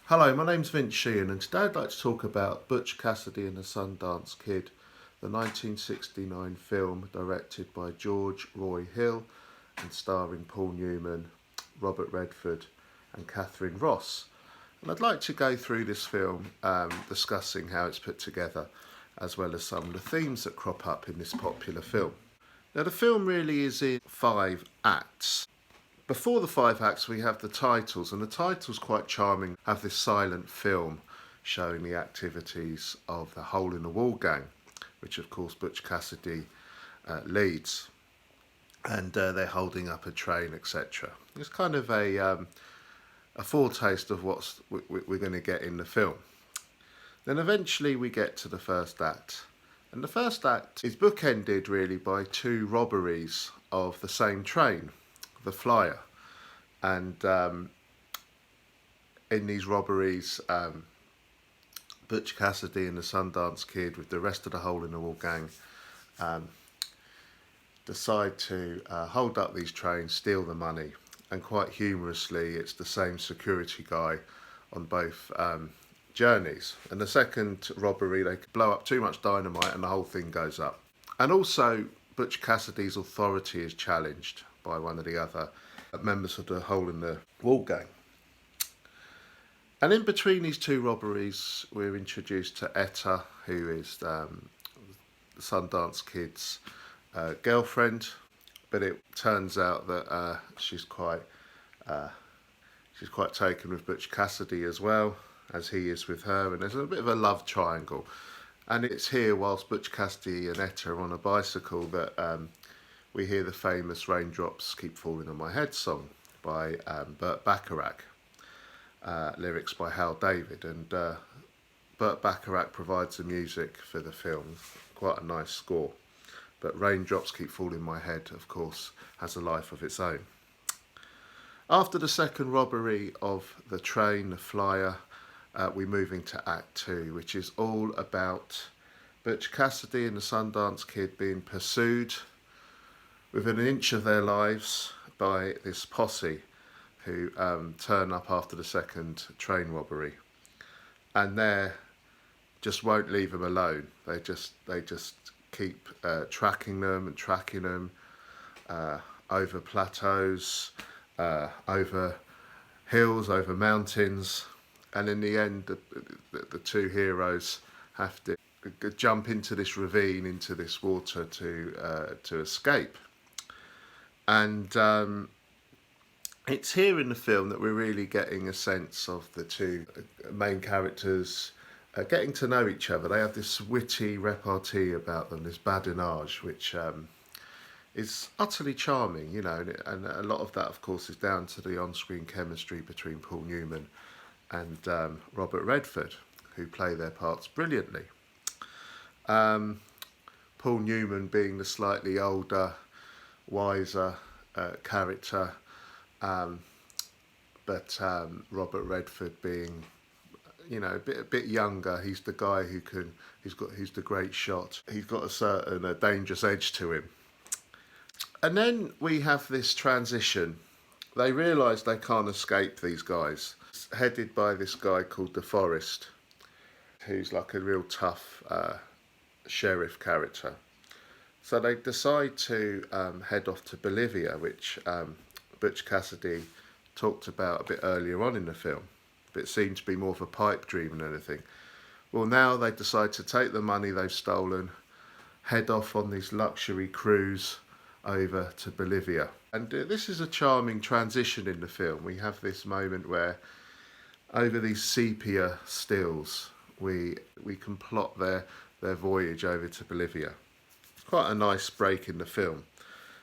Hello, my name's Vince Sheehan, and today I'd like to talk about Butch Cassidy and the Sundance Kid, the 1969 film directed by George Roy Hill and starring Paul Newman, Robert Redford and Catherine Ross. And I'd like to go through this film discussing how it's put together, as well as some of the themes that crop up in this popular film. Now, the film really is in 5 acts. Before the 5 acts, we have the titles, and the titles, quite charming, have this silent film showing the activities of the Hole in the Wall gang, which of course Butch Cassidy leads, and they're holding up a train, etc. It's kind of a foretaste of what we're going to get in the film. Then eventually we get to the first act, and the first act is bookended really by 2 robberies of the same train, the Flyer, and in these robberies Butch Cassidy and the Sundance Kid with the rest of the Hole in the Wall gang decide to hold up these trains, steal the money, and quite humorously it's the same security guy on both journeys. And the second robbery, they blow up too much dynamite and the whole thing goes up. And also Butch Cassidy's authority is challenged by one of the other members of the Hole in the Wall gang. And in between these 2 robberies, we're introduced to Etta, who is the Sundance Kid's girlfriend, but it turns out that she's quite taken with Butch Cassidy as well, as he is with her, and there's a bit of a love triangle. And it's here, whilst Butch Cassidy and Etta are on a bicycle, that we hear the famous Raindrops Keep Falling on My Head song by Burt Bacharach, lyrics by Hal David, and Burt Bacharach provides the music for the film, quite a nice score. But Raindrops Keep Falling on My Head, of course, has a life of its own. After the second robbery of the train, the Flyer, we move into Act 2, which is all about Butch Cassidy and the Sundance Kid being pursued within an inch of their lives by this posse who turn up after the second train robbery, and they just won't leave them alone. They just keep tracking them over plateaus, over hills, over mountains, and in the end the 2 heroes have to jump into this ravine, into this water to escape. And it's here in the film that we're really getting a sense of the 2 main characters getting to know each other. They have this witty repartee about them, this badinage, which is utterly charming, you know, and a lot of that, of course, is down to the on-screen chemistry between Paul Newman and Robert Redford, who play their parts brilliantly. Paul Newman being the slightly older, wiser character, but Robert Redford being, you know, a bit younger. He's the guy he's the great shot. He's got a certain dangerous edge to him. And then we have this transition. They realise they can't escape, these guys. It's headed by this guy called DeForest, who's like a real tough sheriff character. So they decide to head off to Bolivia, which Butch Cassidy talked about a bit earlier on in the film. But it seemed to be more of a pipe dream than anything. Well, now they decide to take the money they've stolen, head off on this luxury cruise over to Bolivia. And this is a charming transition in the film. We have this moment where, over these sepia stills, we can plot their voyage over to Bolivia. Quite a nice break in the film.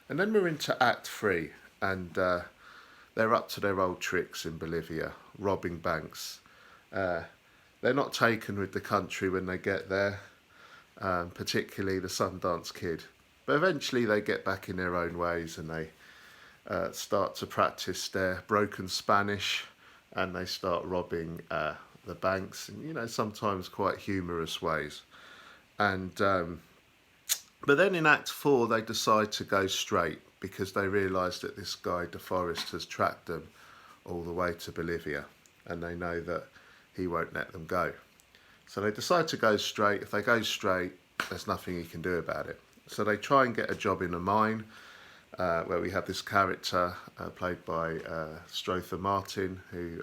And then we're into Act 3, and they're up to their old tricks in Bolivia, robbing banks. They're not taken with the country when they get there, particularly the Sundance Kid. But eventually they get back in their own ways, and they start to practice their broken Spanish, and they start robbing the banks in, you know, sometimes quite humorous ways. And but then in Act 4 they decide to go straight, because they realise that this guy DeForest has tracked them all the way to Bolivia, and they know that he won't let them go. So they decide to go straight. If they go straight, there's nothing he can do about it. So they try and get a job in a mine, where we have this character played by Strother Martin, who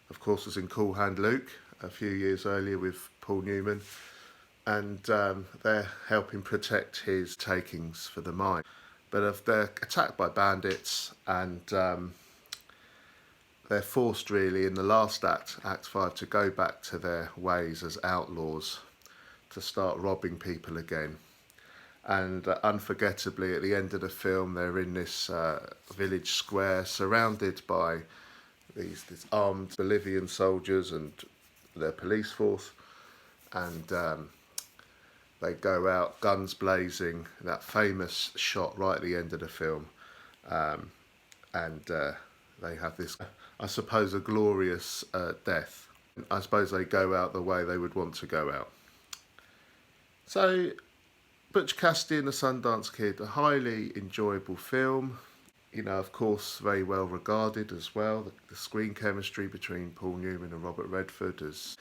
of course was in Cool Hand Luke a few years earlier with Paul Newman, and they're helping protect his takings for the mine. But if they're attacked by bandits, and they're forced really in the last act, Act 5, to go back to their ways as outlaws, to start robbing people again. And unforgettably, at the end of the film, they're in this village square surrounded by these armed Bolivian soldiers and their police force. And they go out, guns blazing, that famous shot right at the end of the film. And they have this, I suppose, a glorious death. I suppose they go out the way they would want to go out. So, Butch Cassidy and the Sundance Kid, a highly enjoyable film. You know, of course, very well regarded as well. The screen chemistry between Paul Newman and Robert Redford has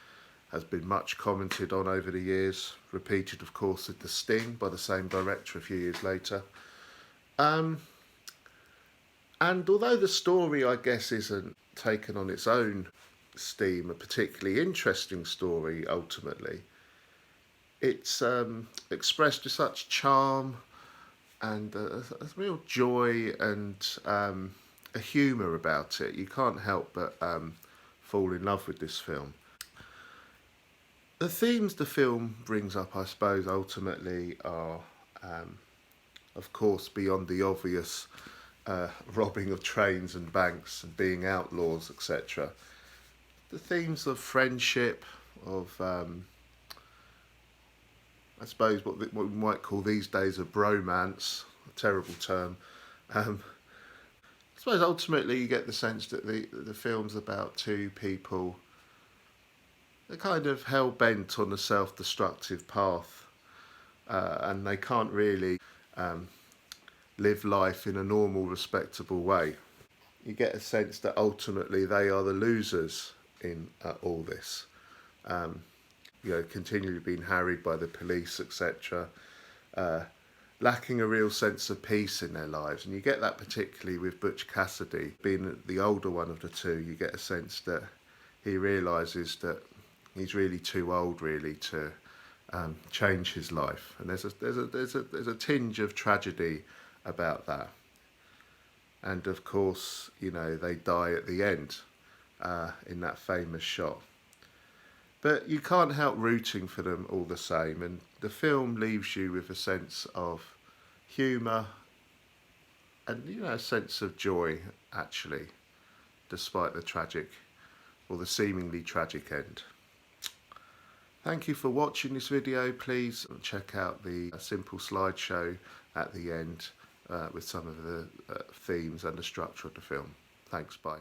been much commented on over the years. Repeated, of course, with The Sting by the same director a few years later. And although the story, I guess, isn't taken on its own steam, a particularly interesting story ultimately, it's expressed with such charm and a real joy and a humour about it. You can't help but fall in love with this film. The themes the film brings up, I suppose, ultimately are, of course, beyond the obvious robbing of trains and banks and being outlaws, etc. The themes of friendship, of I suppose what we might call these days a bromance, a terrible term. I suppose ultimately you get the sense that the film's about two people. They're kind of hell-bent on a self-destructive path, and they can't really live life in a normal, respectable way. You get a sense that ultimately they are the losers in all this. You know, continually being harried by the police, etc. Lacking a real sense of peace in their lives. And you get that particularly with Butch Cassidy. Being the older one of the two, you get a sense that he realises that he's really too old really to change his life. And there's a tinge of tragedy about that. And of course, you know, they die at the end in that famous shot. But you can't help rooting for them all the same, and the film leaves you with a sense of humour and, you know, a sense of joy, actually, despite the tragic, or the seemingly tragic end. Thank you for watching this video. Please check out the simple slideshow at the end with some of the themes and the structure of the film. Thanks, bye.